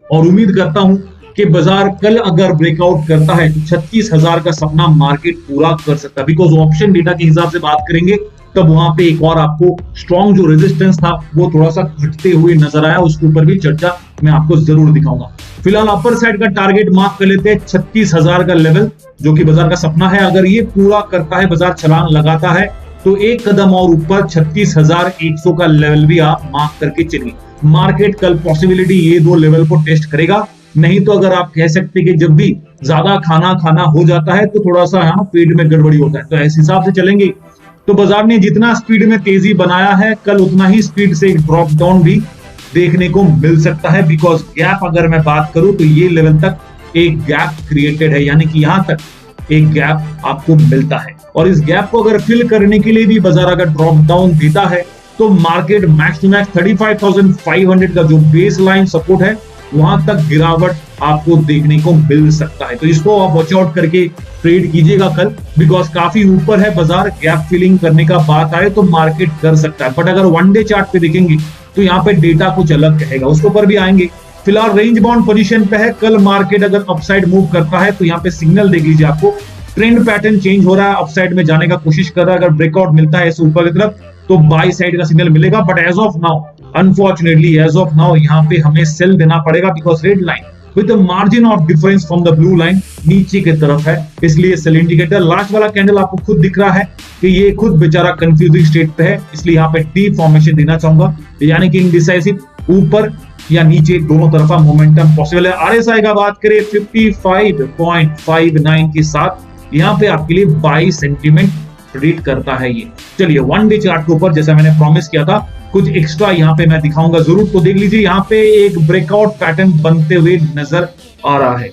और उम्मीद करता हूं कि बाजार कल अगर ब्रेकआउट करता है तो 36,000 का सपना मार्केट पूरा कर सकता है, बिकॉज ऑप्शन डेटा के हिसाब से बात करेंगे तब वहां पे एक और आपको स्ट्रॉन्ग जो रेजिस्टेंस था वो थोड़ा सा घटते हुए नजर आया, उसके ऊपर भी चर्चा मैं आपको जरूर दिखाऊंगा। फिलहाल अपर साइड का टारगेट मार्क कर लेते हैं 36,000 का लेवल, जो कि बाजार का सपना है। अगर ये पूरा करता है, बाजार छलांग लगाता है, तो एक कदम और ऊपर 36,100 का लेवल भी आप मार्क करके चलिए। मार्केट कल पॉसिबिलिटी ये 2 लेवल को टेस्ट करेगा। नहीं तो अगर आप कह सकते हैं कि जब भी ज्यादा खाना हो जाता है तो थोड़ा सा यहाँ पेट में गड़बड़ी होता है, तो इस हिसाब से चलेंगे तो बाजार ने जितना स्पीड में तेजी बनाया है कल उतना ही स्पीड से ड्रॉप डाउन भी देखने को मिल सकता है। बिकॉज गैप अगर मैं बात करूं तो ये लेवल तक एक गैप क्रिएटेड है, यानी कि यहां तक एक गैप आपको मिलता है, और इस गैप को अगर फिल करने के लिए भी बाजार अगर ड्रॉप डाउन देता है तो मार्केट मैक्स टू मैक्स 35,500 का जो बेस लाइन सपोर्ट है वहां तक गिरावट आपको देखने को मिल सकता है। तो इसको आप वॉच आउट करके ट्रेड कीजिएगा कल, बिकॉज काफी ऊपर है बाजार, गैप फिलिंग करने का बात आए तो मार्केट कर सकता है। बट अगर वन डे चार्ट पे देखेंगे तो यहाँ पे डेटा कुछ अलग कहेगा, उसके ऊपर भी आएंगे। फिलहाल रेंज बाउंड पोजीशन पे है, कल मार्केट अगर अपसाइड मूव करता है तो यहाँ पे सिग्नल देख लीजिए, आपको ट्रेंड पैटर्न चेंज हो रहा है, अपसाइड में जाने का कोशिश कर रहा है। अगर ब्रेकआउट मिलता है इस ऊपर की तरफ तो बाई साइड का सिग्नल मिलेगा, but as of now unfortunately as of now यहाँ पे हमें सेल देना पड़ेगा, because red line with margin of difference from the blue line नीचे की तरफ है, इसलिए सेल इंडिकेटर। लास्ट वाला कैंडल आपको खुद दिख रहा है कि ये खुद बेचारा कंफ्यूजिंग स्टेट पे है, इसलिए यहाँ पे टी फॉर्मेशन देना चाहूंगा, यानी कि इनडिसाइसिव ऊपर या नीचे दोनों तरफा मोमेंटम पॉसिबल है। आरएसआई का बात करें 55.59 के साथ यहाँ पे आपके लिए बाई सेंटीमेंट रीड करता है ये। चलिए वन डे चार्ट के ऊपर जैसा मैंने प्रॉमिस किया था कुछ एक्स्ट्रा यहाँ पे मैं दिखाऊंगा जरूर, तो देख लीजिए यहाँ पे एक ब्रेकआउट पैटर्न बनते हुए नजर आ रहा है।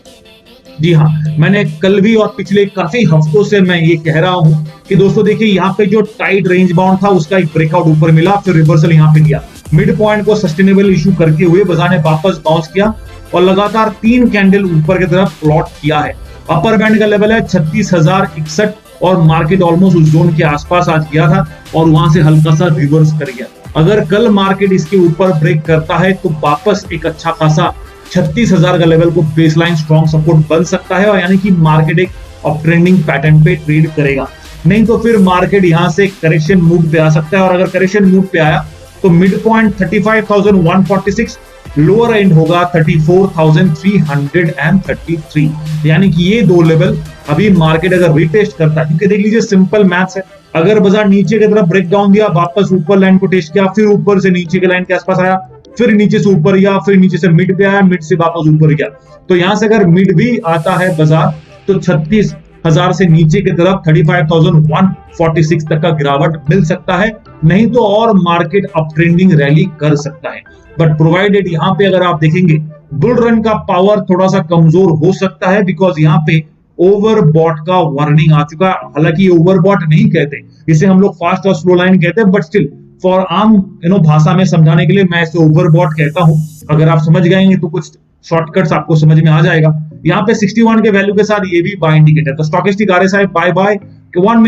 जी हाँ, मैंने कल भी और पिछले काफी हफ्तों से मैं ये कह रहा हूं कि दोस्तों देखिए यहाँ पे जो टाइट रेंज बाउंड था उसका एक ब्रेकआउट ऊपर मिला, फिर रिवर्सल यहाँ पे दिया, मिड पॉइंट को सस्टेनेबल इशू करके हुए बाजार ने वापस बाउंस किया और लगातार 3 कैंडल ऊपर की तरफ प्लॉट किया है। अपर बैंड का लेवल है 36,061 और मार्केट ऑलमोस्ट उस जोन के आसपास आज गया था और वहां से हल्का सा रिवर्स कर गया। अगर कल मार्केट इसके ऊपर ब्रेक करता है तो वापस एक अच्छा खासा 36,000 का लेवल को बेसलाइन स्ट्रॉन्ग सपोर्ट बन सकता है, और यानी कि मार्केट एक अप ट्रेंडिंग पैटर्न पे ट्रेड करेगा। नहीं तो फिर मार्केट यहां से करेक्शन मूड पे आ सकता है, और अगर करेक्शन मूड पे आया तो मिड पॉइंट 35,146, लोअर एंड होगा 34,333, यानी कि ये दो लेवल अभी मार्केट अगर रिटेस्ट करता है, क्योंकि देख लीजिए सिंपल मैथ्स है, अगर बाजार नीचे की तरफ ब्रेक डाउन दिया, वापस ऊपर लाइन को टेस्ट किया, फिर ऊपर से नीचे के लाइन के आसपास आया, फिर नीचे से ऊपर गया, फिर नीचे से मिड पे आया, मिड से वापस ऊपर गया, तो यहां से अगर मिड भी आता है बाजार तो 36,000 से नीचे की तरफ 35,146 तक का गिरावट मिल सकता है, नहीं तो और मार्केट अप ट्रेंडिंग रैली कर सकता है। बट प्रोवाइडेड यहाँ पे अगर आप देखेंगे बुल रन का पावर थोड़ा सा कमजोर हो सकता है, बिकॉज यहाँ पे ओवरबॉट का वार्निंग आ चुका है। हालांकि ओवरबॉट नहीं कहते, इसे हम लोग फास्ट और स्लो लाइन कहते हैं, बट स्टिल फॉर आम भाषा में समझाने के लिए मैं इसे ओवरबॉट कहता हूं। अगर आप समझ गए तो कुछ शॉर्टकट्स आपको समझ में आ जाएगा। यहाँ पे 61 के वैल्यू के साथ ये भी बाय इंडिकेटर, तो stochastic RSI buy buy 1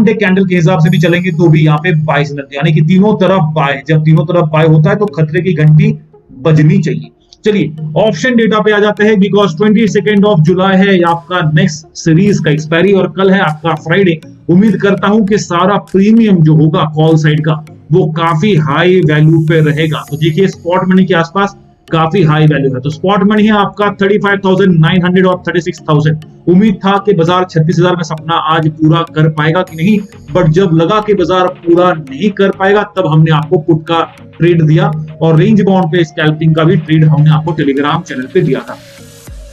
day candle के हिसाब से भी चलेंगे तो भी यहाँ पे बाय सिग्नल, यानी कि तीनों तरफ बाय। जब तीनों तरफ बाय होता है तो खतरे की घंटी बजनी चाहिए। चलिए ऑप्शन डेटा पे आ जाते हैं, बिकॉज 22 ऑफ जुलाई है आपका नेक्स्ट सीरीज का एक्सपायरी और कल है आपका फ्राइडे। उम्मीद करता हूं कि सारा प्रीमियम जो होगा कॉल साइड का वो काफी हाई वैल्यू पे रहेगा। तो देखिए स्पॉट मनी के आसपास काफी हाई वैल्यू है, तो स्पॉट मनी है आपका 35,900 और 36,000। उम्मीद था कि बाजार 36,000 में सपना आज पूरा कर पाएगा कि नहीं, बट जब लगा कि बाजार पूरा नहीं कर पाएगा तब हमने आपको पुट का ट्रेड दिया और रेंज बाउंड पे स्कैल्पिंग का भी ट्रेड हमने आपको टेलीग्राम चैनल पे दिया था।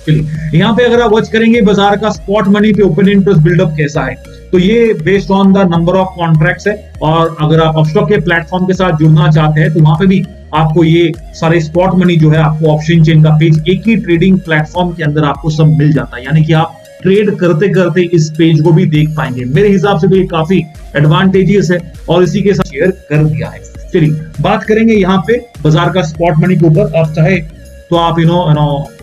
चलिए यहाँ पे अगर आप वॉच करेंगे बाजार का स्पॉट मनी पे ओपन इंटरेस्ट बिल्डअप कैसा है, तो ये based on the number of contracts है, और अगर आप अपस्टॉक के प्लेटफॉर्म के साथ जुड़ना चाहते हैं तो वहां पे भी आपको ये सारे स्पॉट मनी जो है आपको ऑप्शन चेन का पेज एक ही ट्रेडिंग प्लेटफॉर्म के अंदर आपको सब मिल जाता है, यानी कि आप ट्रेड करते करते इस पेज को भी देख पाएंगे। मेरे हिसाब से तो ये काफी एडवांटेजियस है और इसी के साथ शेयर कर दिया है। चलिए बात करेंगे यहाँ पे बाजार का स्पॉट मनी के ऊपर। आप चाहे तो आप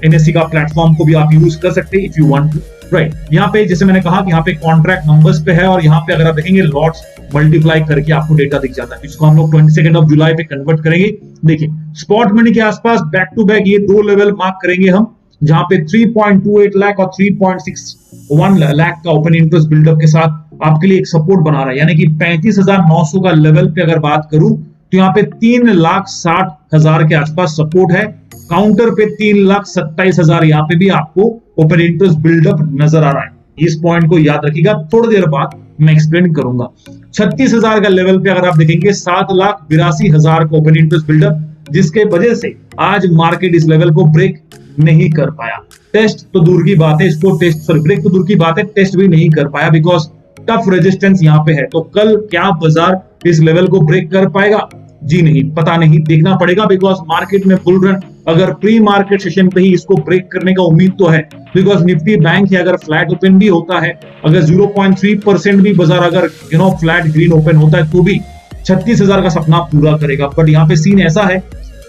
एनएससी का प्लेटफॉर्म को भी आप यूज कर सकते हैं if you want to, right. यहाँ पे जैसे मैंने कहा कि यहाँ पे कॉन्ट्रैक्ट नंबर्स पे है और यहाँ पे अगर आप देखेंगे लॉट्स मल्टीप्लाई करके आपको डेटा दिख जाता है, इसको हम लोग 22 ऑफ जुलाई पे कन्वर्ट करेंगे। देखिए स्पॉट मनी के आसपास बैक टू बैक ये दो लेवल मार्क करेंगे हम, जहां पे 3.28 लाख और 3.61 लाख का ओपन इंटरेस्ट बिल्डअप के साथ आपके लिए एक सपोर्ट बना रहा है, यानी कि 35,900 का लेवल पे अगर बात करूं तो यहाँ पे 3,60,000 के आसपास सपोर्ट है। काउंटर पे 3,27,000 यहाँ पे भी आपको ओपन इंटरेस्ट बिल्डअप नजर आ रहा है। इस पॉइंट को याद रखिएगा, थोड़ी देर बाद मैं एक्सप्लेन करूंगा। 36,000 का लेवल पे अगर आप देखेंगे 7,82,000 का ओपन इंटरेस्ट बिल्डअप, जिसके वजह से आज मार्केट इस लेवल को ब्रेक नहीं कर पाया। टेस्ट तो दूर की बात है, इसको ब्रेक तो दूर की बात है, टेस्ट भी नहीं कर पाया बिकॉज टफ रेजिस्टेंस यहाँ पे है। तो कल क्या बाजार इस लेवल को ब्रेक कर पाएगा? जी नहीं, पता नहीं, देखना पड़ेगा, बिकॉज मार्केट में बुल रन अगर प्री मार्केट सेशन पे ही इसको ब्रेक करने का उम्मीद तो है, बिकॉज निफ्टी बैंक है, अगर फ्लैट ओपन भी होता है, अगर 0.3% भी बाजार अगर फ्लैट ग्रीन ओपन होता है तो भी 36,000 का सपना पूरा करेगा। बट यहाँ पे सीन ऐसा है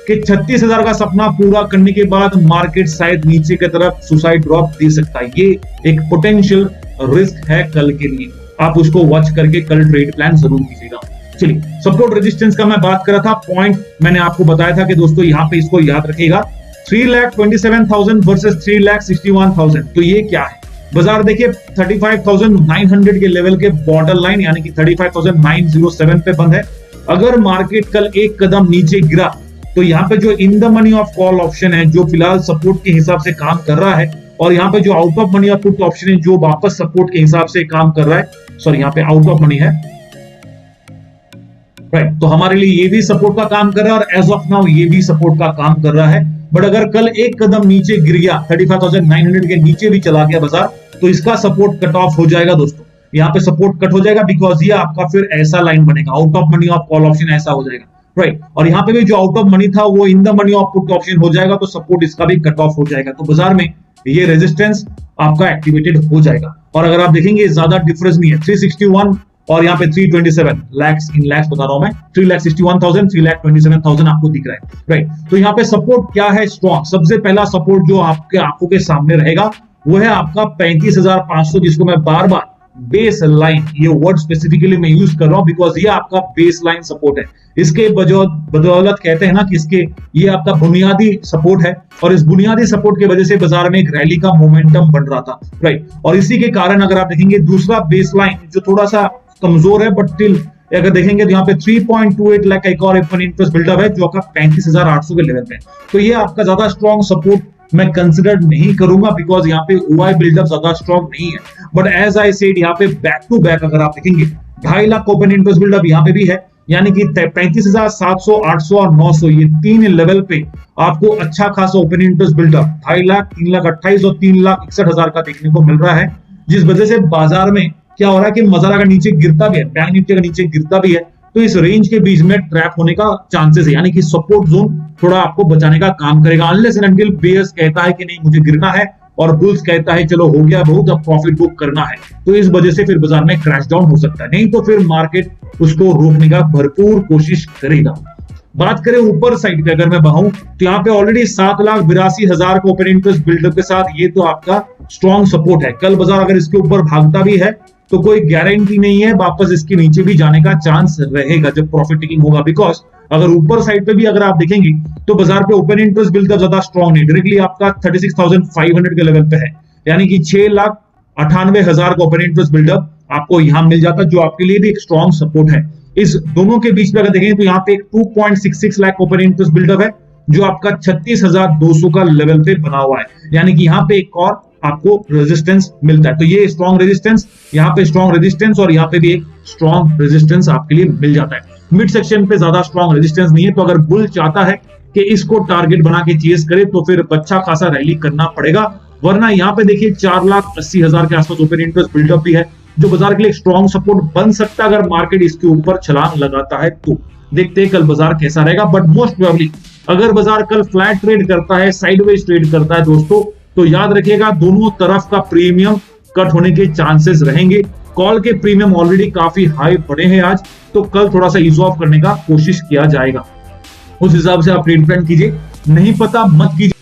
कि 36,000 का सपना पूरा करने के बाद मार्केट शायद नीचे की तरफ सुसाइड ड्रॉप दे सकता है। ये एक पोटेंशियल रिस्क है कल के लिए, आप उसको वॉच करके कल ट्रेड प्लान जरूर कीजिएगा। चलिए, सपोर्ट रेजिस्टेंस का मैं बात कर रहा था, पॉइंट मैंने आपको बताया था कि दोस्तों यहाँ पे इसको याद रखिएगा, 3,27,000 वर्सेस 3,61,000। तो ये क्या है, बाजार देखिए 35,900 के लेवल के बॉर्डर लाइन यानी कि 35,907 पे बंद है। अगर मार्केट कल एक कदम नीचे गिरा तो यहाँ पे जो इन the money of call option है जो फिलहाल सपोर्ट के हिसाब से काम कर रहा है, और यहाँ पे जो out of money of put option है जो वापस सपोर्ट के हिसाब से काम कर रहा है, सॉरी यहाँ पे आउट ऑफ मनी है, राइट। तो हमारे लिए ये भी सपोर्ट का काम कर रहा है और एज ऑफ नाउ ये भी सपोर्ट का काम कर रहा है। बट अगर कल एक कदम नीचे गिर गया, 35,900 के नीचे भी चला गया बाजार, तो इसका सपोर्ट कट ऑफ हो जाएगा दोस्तों, यहाँ पे सपोर्ट कट हो जाएगा, बिकॉज ये आपका फिर ऐसा लाइन बनेगा, out of money of call option ऐसा हो जाएगा, राइट। और यहाँ पे भी जो आउट ऑफ मनी था वो इन the money of put option हो जाएगा, तो सपोर्ट इसका भी कट ऑफ हो जाएगा। तो बाजार में ये रेजिस्टेंस आपका एक्टिवेटेड हो जाएगा। और अगर आप देखेंगे ज्यादा डिफरेंस नहीं है, 361 और यहाँ पे 327 लैक्स, इन लैक्स बता रहा हूं मैं, 3,61,000 3,27,000 आपको दिख रहा है, राइट। तो यहाँ पे सपोर्ट क्या है स्ट्रॉन्ग, सबसे पहला सपोर्ट जो आपके आंखों के सामने रहेगा वो है आपका 35,500, जिसको मैं बार बार बेस लाइन, ये वर्ड स्पेसिफिकली मैं यूज कर रहा हूं बिकॉज ये आपका बेस लाइन सपोर्ट है। इसके बदौलत कहते हैं ना कि इसके ये आपका बुनियादी सपोर्ट है, और इस बुनियादी सपोर्ट की वजह से बाजार में एक रैली का मोमेंटम बन रहा था, राइट। और इसी के कारण अगर आप देखेंगे दूसरा बेस लाइन जो थोड़ा सा कमजोर है, बट स्टिल अगर देखेंगे तो यहाँ पे 3.28 लाख का एक और ओपन इंटरेस्ट बिल्डअप है जो आपका 35,800 के लेवल पे। तो ये आपका ज्यादा स्ट्रॉन्ग सपोर्ट मैं कंसिडर नहीं करूंगा बिकॉज यहाँ पे ओआई बिल्डअप ज्यादा स्ट्रॉन्ग नहीं है। बट एज आई सेड यहाँ पे बैक टू बैक अगर आप देखेंगे 2.5 लाख ओपन इंटरेस्ट बिल्डअप यहाँ पे भी है, यानी कि 35,700, 800 और 900 ये तीन लेवल पे आपको अच्छा खासा ओपन इंटरेस्ट बिल्डअप 2.5 लाख, 3,28,000 और 3,61,000 का देखने को मिल रहा है, जिस वजह से बाजार में क्या हो रहा है कि बाजार अगर नीचे गिरता भी है, बैंक निफ्टी अगर नीचे गिरता भी है तो इस रेंज के बीच में ट्रैप होने का चांसेस है, यानी कि सपोर्ट जोन थोड़ा आपको बचाने का काम करेगा। अनलेस एंड अनटिल बेयर्स कहता है कि नहीं मुझे गिरना है और बुल्स कहता है चलो हो गया बहुत, अब प्रॉफिट बुक करना है, तो इस वजह से फिर बाजार में क्रैश डाउन हो सकता है, नहीं तो फिर मार्केट उसको रोकने का भरपूर कोशिश करेगा। बात करें ऊपर साइड पे अगर मैं बढ़ाऊं तो यहाँ पे ऑलरेडी 7,82,000 का ओपन इंटरेस्ट बिल्डअप के साथ ये तो आपका स्ट्रॉन्ग सपोर्ट है। कल बाजार अगर इसके ऊपर भागता भी है तो कोई गारंटी नहीं है वापस इसके नीचे भी जाने का चांस रहेगा जब प्रॉफिट टेकिंग होगा, बिकॉज अगर ऊपर साइड पे भी अगर आप देखेंगे तो बाजार पे ओपन इंटरेस्ट बिल्डअप ज्यादा स्ट्रॉन्ग नहीं, डायरेक्टली आपका 36,500 के लेवल पे है, यानी कि 6,98,000 का ओपन इंटरेस्ट बिल्डअप आपको यहां मिल जाता है, जो आपके लिए भी एक स्ट्रॉन्ग सपोर्ट है। इस दोनों के बीच में अगर देखेंगे तो यहाँ पे एक 2.66 लाख ओपन इंटरेस्ट बिल्डअप है जो आपका 36,200 का लेवल पे बना हुआ है, यानी कि यहाँ पे एक और आपको रेजिस्टेंस मिलता है। तो ये स्ट्रॉन्ग रेजिस्टेंस, यहाँ पे स्ट्रॉन्ग रेजिस्टेंस और यहाँ पे भी एक स्ट्रॉन्ग रेजिस्टेंस आपके लिए मिल जाता है। मिड सेक्शन पे ज्यादा स्ट्रॉन्ग रेजिस्टेंस नहीं है, तो अगर बुल चाहता है कि इसको टारगेट बना के चेस करे तो फिर अच्छा खासा रैली करना पड़ेगा, वरना यहाँ पे देखिए 4,80,000 के आसपास ओपन इंटरेस्ट बिल्डअप भी है जो बाजार के लिए स्ट्रॉन्ग सपोर्ट बन सकता है अगर मार्केट इसके ऊपर छलांग लगाता है। तो देखते हैं कल बाजार कैसा रहेगा, बट मोस्ट प्रोबेबली अगर बाजार कल फ्लैट ट्रेड करता है, साइडवेज ट्रेड करता है दोस्तों, तो याद रखिएगा दोनों तरफ का प्रीमियम कट होने के चांसेस रहेंगे। कॉल के प्रीमियम ऑलरेडी काफी हाई पड़े हैं आज, तो कल थोड़ा सा ईज ऑफ करने का कोशिश किया जाएगा, उस हिसाब से आप ट्रेड प्लान कीजिए, नहीं पता मत कीजिए।